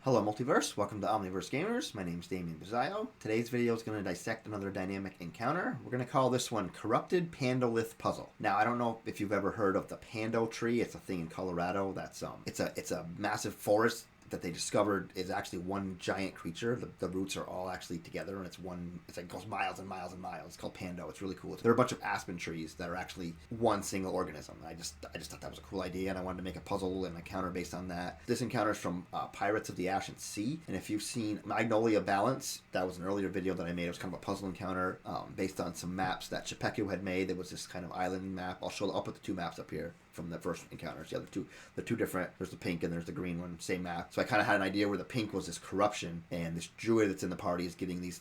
Hello Multiverse, welcome to Omniverse Gamers. My name is Damien Bizzaio. Today's video is going to dissect another dynamic encounter. We're going to call this one Corrupted Pandolith Puzzle. Now, I don't know if you've ever heard of the Pando-tree. It's a thing in Colorado that's it's a massive forest that they discovered is actually one giant creature. The roots are all actually together, and it's like goes miles and miles and miles. It's called Pando. It's really cool. There are a bunch of aspen trees that are actually one single organism. I just thought that was a cool idea, and I wanted to make a puzzle and encounter based on that. This encounter is from Pirates of the Ashen Sea, and if you've seen Magnolia Balance, that was an earlier video that I made. It was kind of a puzzle encounter based on some maps that Chapeku had made. There was this kind of island map. I'll put the two maps up here from the first encounters. Yeah, the two different. There's the pink and there's the green one, same map. So I kind of had an idea where the pink was this corruption, and this druid that's in the party is getting these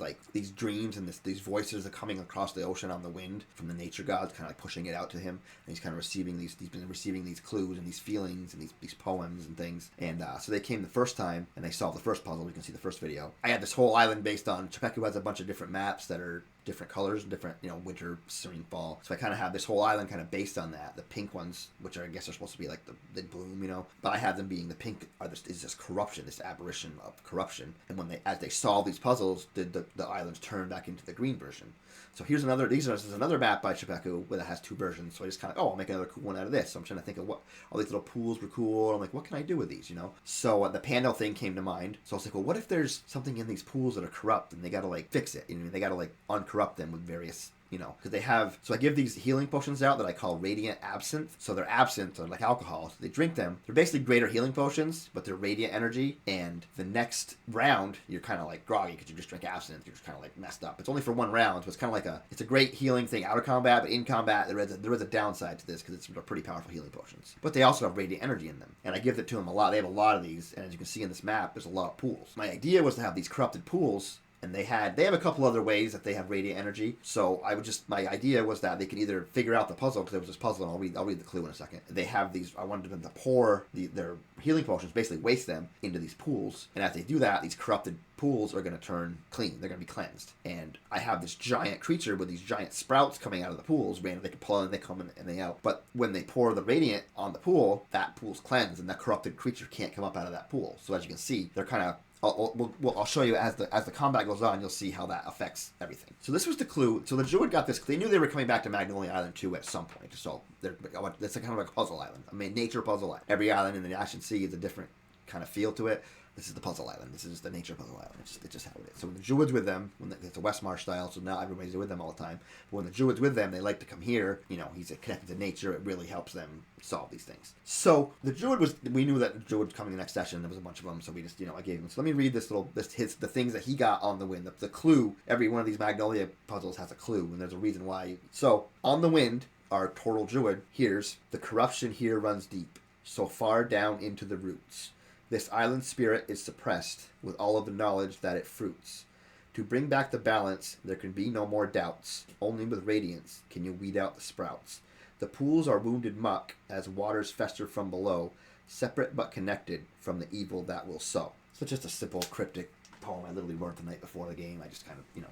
dreams and these voices are coming across the ocean on the wind from the nature gods, kind of like pushing it out to him. And he's kind of receiving these. He's been receiving these clues and these feelings and these poems and things. And so they came the first time and they solved the first puzzle. You can see the first video. I had this whole island based on Chapeku has a bunch of different maps that are different colors, different, winter, spring, fall. So I kind of have this whole island kind of based on that. The pink ones, which I guess are supposed to be like the bloom, but I have them being the pink is this corruption, this aberration of corruption. And as they solve these puzzles, the islands turn back into the green version. So here's this is another map by Chapeku that has two versions. So I just kind of, I'll make another cool one out of this. So I'm trying to think of what, all these little pools were cool. I'm like, what can I do with these, So the Pando thing came to mind. So I was like, well, what if there's something in these pools that are corrupt and they got to fix it? They got to uncorrupt them with various because they have, so I give these healing potions out that I call Radiant Absinthe. So they're absinthe, or like alcohol. So they drink them. They're basically greater healing potions, but they're radiant energy. And the next round, you're kind of like groggy because you just drink absinthe. You're just kind of like messed up. It's only for one round, so it's kind of like it's a great healing thing out of combat, but in combat, there is a downside to this because it's pretty powerful healing potions. But they also have radiant energy in them. And I give it to them a lot. They have a lot of these. And as you can see in this map, there's a lot of pools. My idea was to have these corrupted pools. And they have a couple other ways that they have radiant energy. So my idea was that they can either figure out the puzzle, because there was this puzzle, and I'll read the clue in a second. They have these, I wanted them to pour their healing potions, basically waste them into these pools. And as they do that, these corrupted pools are going to turn clean. They're going to be cleansed. And I have this giant creature with these giant sprouts coming out of the pools. They can pull in, they come in, and they out. But when they pour the radiant on the pool, that pool's cleansed, and that corrupted creature can't come up out of that pool. So as you can see, they're kind of, I'll show you as the combat goes on. You'll see how that affects everything. So this was the clue. So the druid got this. They knew they were coming back to Magnolia Island 2 at some point. So it's kind of like a puzzle island. Nature puzzle island. Every island in the Ashen Sea is a different kind of feel to it. This is the puzzle island. This is the nature puzzle island. It's just how it is. So when the druid's with them, it's a Westmarsh style, so now everybody's with them all the time. But when the druid's with them, they like to come here. He's connected to nature. It really helps them solve these things. So the druid we knew that the druid was coming the next session. There was a bunch of them, so we just, I gave him. So let me read the things that he got on the wind. The clue, every one of these Magnolia puzzles has a clue, and there's a reason why. So on the wind, our turtle druid hears, the corruption here runs deep, so far down into the roots. This island spirit is suppressed with all of the knowledge that it fruits. To bring back the balance, there can be no more doubts. Only with radiance can you weed out the sprouts. The pools are wounded muck as waters fester from below, separate but connected from the evil that will sow. So just a simple cryptic poem I literally wrote the night before the game. I just kind of,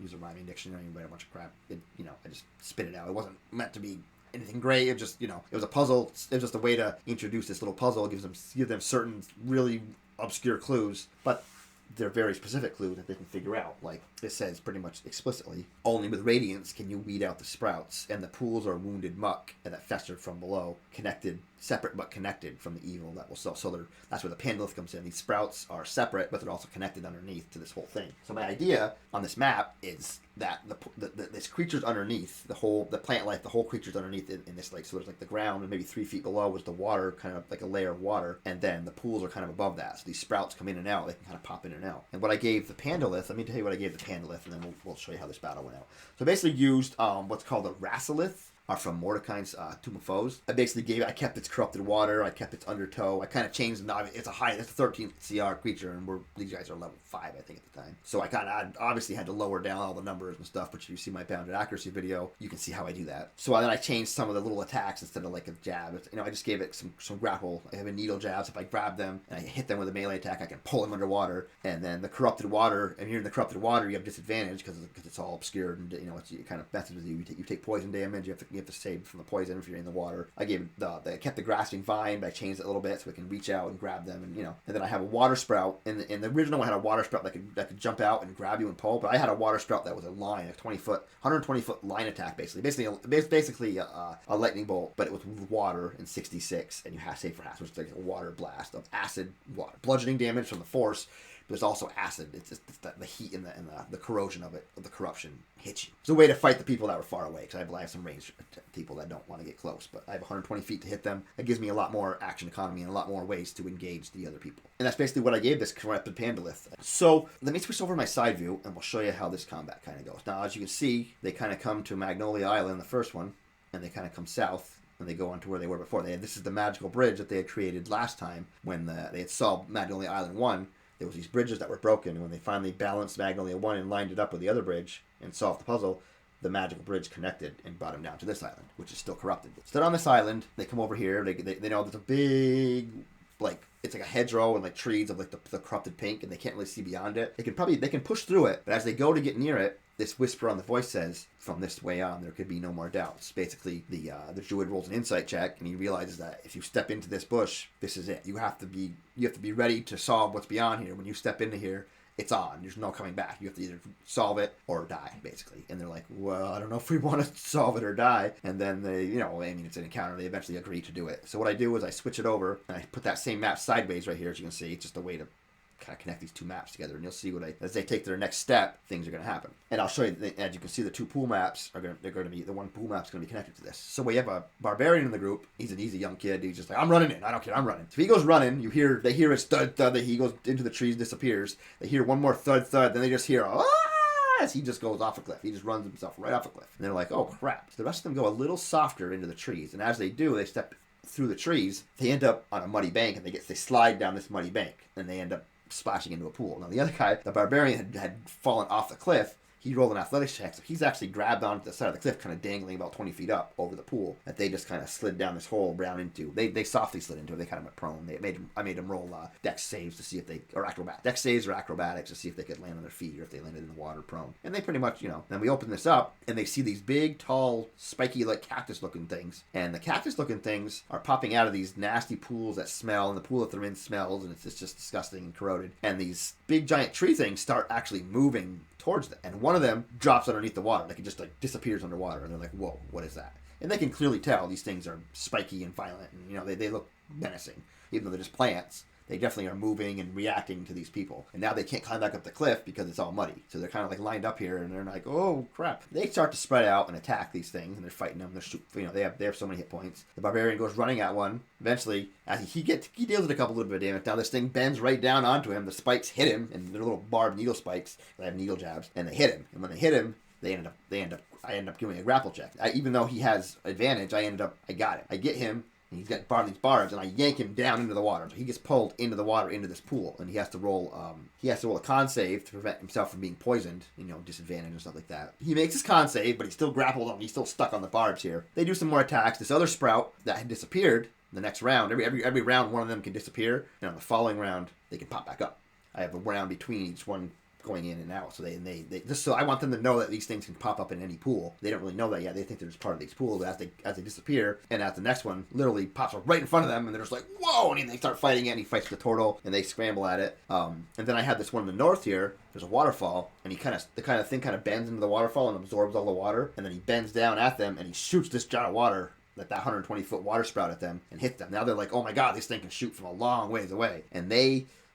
use a rhyming dictionary and write a bunch of crap. I just spit it out. It wasn't meant to be anything great. It just, it was a puzzle. It was just a way to introduce this little puzzle. Give them certain really obscure clues, but they're very specific clues that they can figure out. Like it says pretty much explicitly, only with radiance can you weed out the sprouts, and the pools are wounded muck and that festered from below, separate but connected from the evil that will sow. So that's where the Pandolith comes in. These sprouts are separate, but they're also connected underneath to this whole thing. So my idea on this map is that this creature's underneath, the plant life, the whole creature's underneath in this lake. So there's the ground, and maybe 3 feet below was the water, kind of like a layer of water, and then the pools are kind of above that. So these sprouts come in and out. They can kind of pop in and out. And what I gave the Pandolith, let me tell you what I gave the Pandolith, and then we'll show you how this battle went out. So I basically used what's called a Rassilith, are from Mordecai's Tomb of Foes. I kept its corrupted water, I kept its undertow, I kind of changed the, it's a 13th CR creature, and these guys are level 5, I think, at the time. So I kind of obviously had to lower down all the numbers and stuff, but if you see my bounded accuracy video, you can see how I do that. So then I changed some of the little attacks instead of like a jab. I just gave it some grapple. I have a needle jabs. If I grab them and I hit them with a melee attack, I can pull them underwater. And then the corrupted water, and here in the corrupted water, you have disadvantage because it's all obscured, and it kind of messes with you. You take poison damage. You have to You have to save from the poison if you're in the water. I kept the grasping vine, but I changed it a little bit so it can reach out and grab them, and And then I have a water sprout. In the original one, I had a water sprout that could jump out and grab you and pull. But I had a water sprout that was a line, a 120-foot line attack, basically a lightning bolt, but it was with water and 66, and you have to save for half, which is like a water blast of acid water, bludgeoning damage from the force. But there's also acid. It's just the heat and the corrosion of the corruption hits you. It's a way to fight the people that were far away, because I have some ranged people that don't want to get close. But I have 120 feet to hit them. It gives me a lot more action economy and a lot more ways to engage the other people. And that's basically what I gave this corrupted Pandolith. So let me switch over to my side view, and we'll show you how this combat kind of goes. Now, as you can see, they kind of come to Magnolia Island, the first one, and they kind of come south. And they go on to where they were before. This is the magical bridge that they had created last time when they had solved Magnolia Island 1. There was these bridges that were broken, and when they finally balanced Magnolia 1 and lined it up with the other bridge and solved the puzzle, the magical bridge connected and brought them down to this island, which is still corrupted. So they're on this island. They come over here. They know there's a big, it's like a hedgerow and like trees of like the corrupted pink, and they can't really see beyond it. They can push through it, but as they go to get near it, this whisper on the voice says, from this way on, there could be no more doubts. Basically, the druid rolls an insight check, and he realizes that if you step into this bush, this is it. You have to be ready to solve what's beyond here. When you step into here, it's on. There's no coming back. You have to either solve it or die, basically. And they're like, well, I don't know if we want to solve it or die. And then they, it's an encounter. They eventually agree to do it. So what I do is I switch it over, and I put that same map sideways right here, as you can see. It's just a way to kind of connect these two maps together, and you'll see as they take their next step, things are going to happen. And I'll show you, as you can see, the two pool maps the one pool map's going to be connected to this. So we have a barbarian in the group. He's an easy young kid. He's just like, I'm running in. I don't care. I'm running. So he goes running. They hear his thud, thud, that he goes into the trees, disappears. They hear one more thud, thud. Then they just hear, as he just goes off a cliff. He just runs himself right off a cliff. And they're like, oh, crap. So the rest of them go a little softer into the trees. And as they do, they step through the trees. They end up on a muddy bank, and they slide down this muddy bank. And they end up splashing into a pool. Now the other guy, the barbarian, had fallen off the cliff. He rolled an athletics check, so he's actually grabbed onto the side of the cliff, kind of dangling about 20 feet up over the pool that they just kind of slid down this hole down into. They softly slid into it. They kind of went prone. I made them roll dex saves to see if dex saves or acrobatics to see if they could land on their feet or if they landed in the water prone. And they pretty much, then we open this up, and they see these big, tall, spiky, like cactus-looking things. And the cactus-looking things are popping out of these nasty pools that smell, and the pool that they're in smells, and it's just disgusting and corroded. And these big, giant tree things start actually moving towards them, and one of them drops underneath the water. Like, it just disappears underwater, and they're like, whoa, what is that? And they can clearly tell these things are spiky and violent, and they look menacing. Even though they're just plants, they definitely are moving and reacting to these people. And now they can't climb back up the cliff because it's all muddy. So they're kind of like lined up here, and they're like, oh crap. They start to spread out and attack these things, and they're fighting them. They have so many hit points. The barbarian goes running at one. Eventually, as he deals with a little bit of damage. Now this thing bends right down onto him. The spikes hit him, and they're little barbed needle spikes. They have needle jabs, and they hit him. And when they hit him, I end up giving a grapple check. Even though he has advantage, I got it. I get him. He's got these barbs, and I yank him down into the water. So he gets pulled into the water, into this pool, and he has to roll a con save to prevent himself from being poisoned, disadvantage and stuff like that. He makes his con save, but he's still grappled on. He's still stuck on the barbs here. They do some more attacks. This other sprout that had disappeared the next round, every round one of them can disappear, and on the following round they can pop back up. I have a round between each one going in and out. So they just, so I want them to know that these things can pop up in any pool. They don't really know that yet. They think they're just part of these pools as they disappear, and as the next one literally pops up right in front of them, and they're just like, whoa, and they start fighting it, and he fights the turtle, and they scramble at it. And then I have this one in the north here. There's a waterfall, and the kind of thing bends into the waterfall and absorbs all the water, and then he bends down at them, and he shoots this jar of water, that 120-foot water sprout at them, and hits them. Now they're like, oh my god, this thing can shoot from a long ways away. And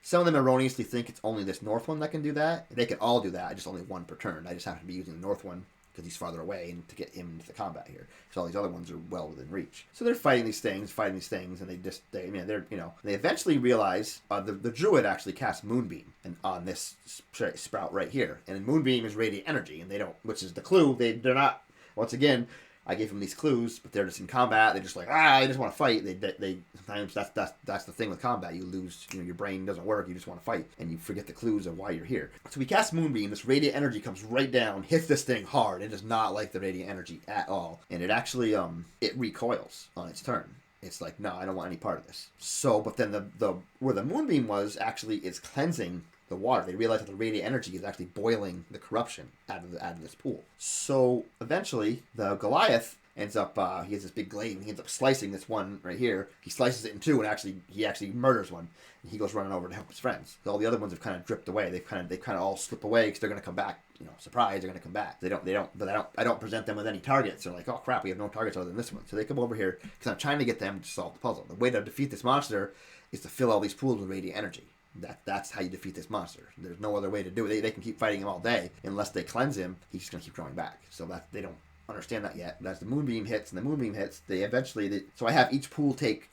some of them erroneously think it's only this north one that can do that. They can all do that. I just only one per turn. I just happen to be using the north one because he's farther away and to get him into the combat here. So all these other ones are well within reach. So they're fighting these things, and they eventually realize the druid actually casts Moonbeam on this sprout right here. And Moonbeam is radiant energy, and which is the clue. They're not, once again, I gave them these clues, but they're just in combat. They're just like, I just want to fight. They sometimes that's the thing with combat. You lose, your brain doesn't work. You just want to fight, and you forget the clues of why you're here. So we cast Moonbeam. This radiant energy comes right down, hits this thing hard. It does not like the radiant energy at all, and it actually it recoils on its turn. It's like, no, I don't want any part of this. So, but then the where the Moonbeam was actually is cleansing the water. They realize that the radiant energy is actually boiling the corruption out of this pool. So eventually, the Goliath ends up he has this big glaive and he ends up slicing this one right here. He slices it in two and he actually murders one. And he goes running over to help his friends. So all the other ones have kind of dripped away. They kind of all slip away because they're going to come back. Surprise, they're going to come back. But I don't present them with any targets. They're like, oh crap, we have no targets other than this one. So they come over here because I'm trying to get them to solve the puzzle. The way to defeat this monster is to fill all these pools with radiant energy. That's how you defeat this monster. There's no other way to do it. They can keep fighting him all day. Unless they cleanse him, he's just going to keep growing back. So they don't understand that yet. But as the moonbeam hits, so I have each pool take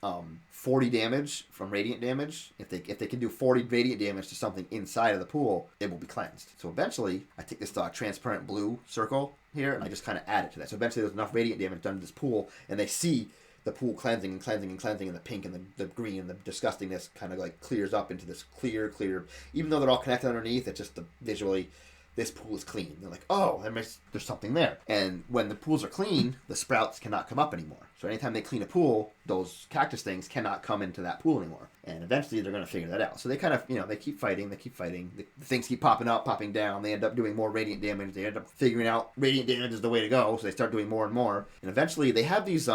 40 damage from radiant damage. If they can do 40 radiant damage to something inside of the pool, it will be cleansed. So eventually, I take this transparent blue circle here, and I just kind of add it to that. So eventually there's enough radiant damage done to this pool, and they see the pool cleansing, and the pink and the green and the disgustingness kind of like clears up into this clear. Even though they're all connected underneath, it's just visually, this pool is clean. They're like, oh, there's something there. And when the pools are clean, the sprouts cannot come up anymore. So anytime they clean a pool, those cactus things cannot come into that pool anymore. And eventually they're going to figure that out. So they kind of, they keep fighting. The things keep popping up, popping down. They end up doing more radiant damage. They end up figuring out radiant damage is the way to go. So they start doing more and more. And eventually they have these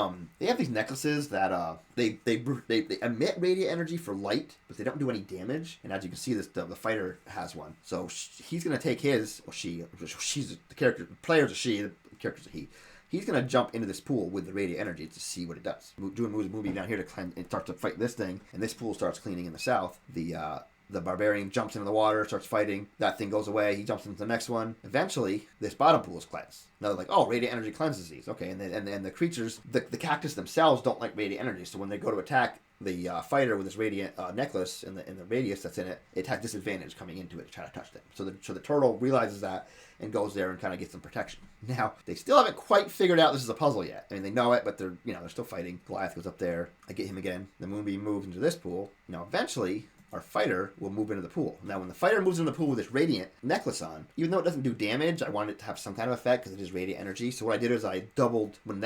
necklaces that they emit radiant energy for light, but they don't do any damage. And as you can see, the fighter has one. So he's going to take his, or she's the character, the player's a she, the character's a he. He's going to jump into this pool with the radiant energy to see what it does. Doing moves moving down here to cleanse and start to fight this thing, and this pool starts cleaning in the south. The barbarian jumps into the water, starts fighting. That thing goes away. He jumps into the next one. Eventually, this bottom pool is cleansed. Now they're like, oh, radiant energy cleanses these. Okay, and the creatures, the cactus themselves don't like radiant energy, so when they go to attack the fighter with this radiant necklace in the radius that's in it, it has disadvantage coming into it to try to touch them. So the turtle realizes that and goes there and kind of gets some protection. Now, they still haven't quite figured out this is a puzzle yet. I mean, they know it, but they're still fighting. Goliath goes up there. I get him again. The moonbeam moves into this pool. Now, eventually, our fighter will move into the pool. Now, when the fighter moves into the pool with this radiant necklace on, even though it doesn't do damage, I wanted it to have some kind of effect because it is radiant energy. So what I did is I doubled when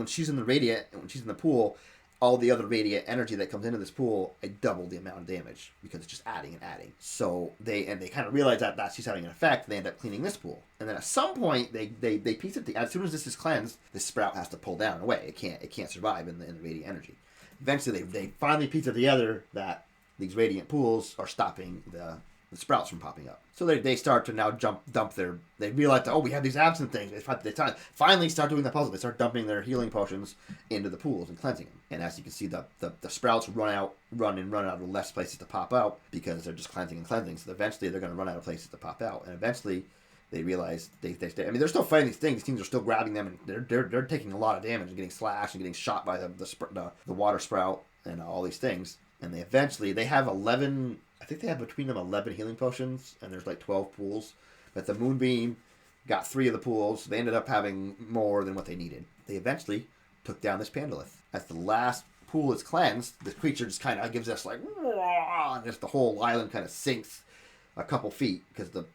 she's in the radiant, and when she's in the pool, all the other radiant energy that comes into this pool, I doubled the amount of damage because it's just adding and adding. So they kind of realize that she's having an effect. They end up cleaning this pool, and then at some point they piece it. As soon as this is cleansed, this sprout has to pull down away. It can't survive in the radiant energy. Eventually, they finally piece it together that these radiant pools are stopping the sprouts from popping up. So they start to now they realize that, oh, we have these absent things. They finally start doing the puzzle. They start dumping their healing potions into the pools and cleansing them. And as you can see, the sprouts run out of less places to pop out because they're just cleansing and cleansing. So eventually they're going to run out of places to pop out. And eventually they realize they're still fighting these things. These things are still grabbing them, and they're taking a lot of damage and getting slashed and getting shot by the water sprout and all these things. And they have 11. I think they have between them 11 healing potions, and there's like 12 pools. But the moonbeam got 3 of the pools. They ended up having more than what they needed. They eventually took down this Pandolith. As the last pool is cleansed, the creature just kind of gives us like, and just the whole island kind of sinks a couple feet because the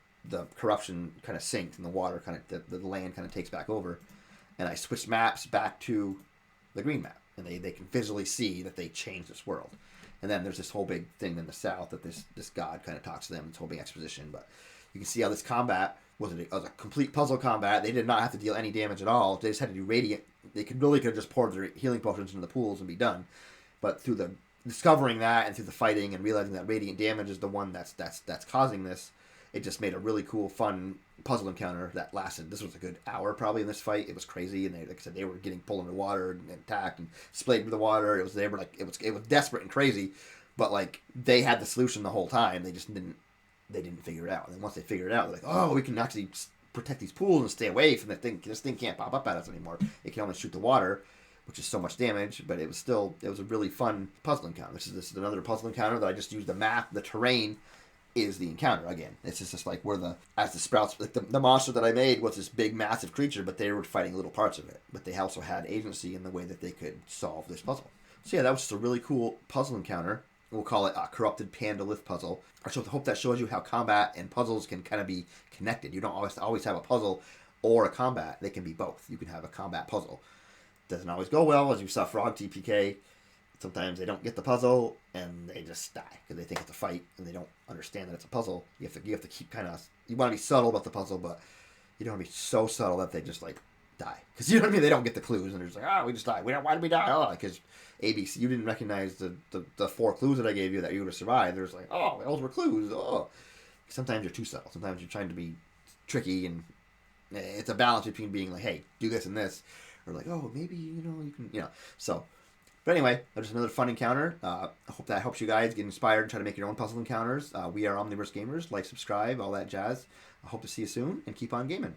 corruption kind of sinks and the water the land kind of takes back over. And I switched maps back to the green map, and they can visually see that they changed this world. And then there's this whole big thing in the south that this god kind of talks to them. It's a whole big exposition. But you can see how this combat was a complete puzzle combat. They did not have to deal any damage at all. They just had to do radiant. They could have just poured their healing potions into the pools and be done. But through the discovering that and through the fighting and realizing that radiant damage is the one that's causing this, it just made a really cool, fun puzzle encounter that lasted. This was a good hour probably in this fight. It was crazy, and like I said, they were getting pulled into water and attacked and splayed with the water. It was desperate and crazy, but like they had the solution the whole time. They just didn't figure it out. And then once they figured it out, they're like, oh, we can actually protect these pools and stay away from the thing. This thing can't pop up at us anymore. It can only shoot the water, which is so much damage. But it was a really fun puzzle encounter. This is another puzzle encounter that I just used the map, the terrain. Is the encounter again. It's just like where the sprouts, like the monster that I made was this big massive creature, but they were fighting little parts of it. But they also had agency in the way that they could solve this puzzle. So yeah, that was just a really cool puzzle encounter. We'll call it a corrupted Pandolith puzzle. I hope that shows you how combat and puzzles can kind of be connected. You don't always have a puzzle or a combat. They can be both. You can have a combat puzzle. Doesn't always go well, as you saw Frog TPK. Sometimes they don't get the puzzle and they just die because they think it's a fight and they don't understand that it's a puzzle. You have to keep you want to be subtle about the puzzle, but you don't want to be so subtle that they just like die. Because you know what I mean? They don't get the clues, and they're just like, oh, we just died. Why did we die? Oh, because ABC, you didn't recognize the 4 clues that I gave you that you would have survived. There's like, oh, those were clues. Oh, sometimes you're too subtle. Sometimes you're trying to be tricky, and it's a balance between being like, hey, do this and this, or like, oh, maybe you can, so. But anyway, just another fun encounter. I hope that helps you guys get inspired and try to make your own puzzle encounters. We are Omniverse Gamers. Like, subscribe, all that jazz. I hope to see you soon, and keep on gaming.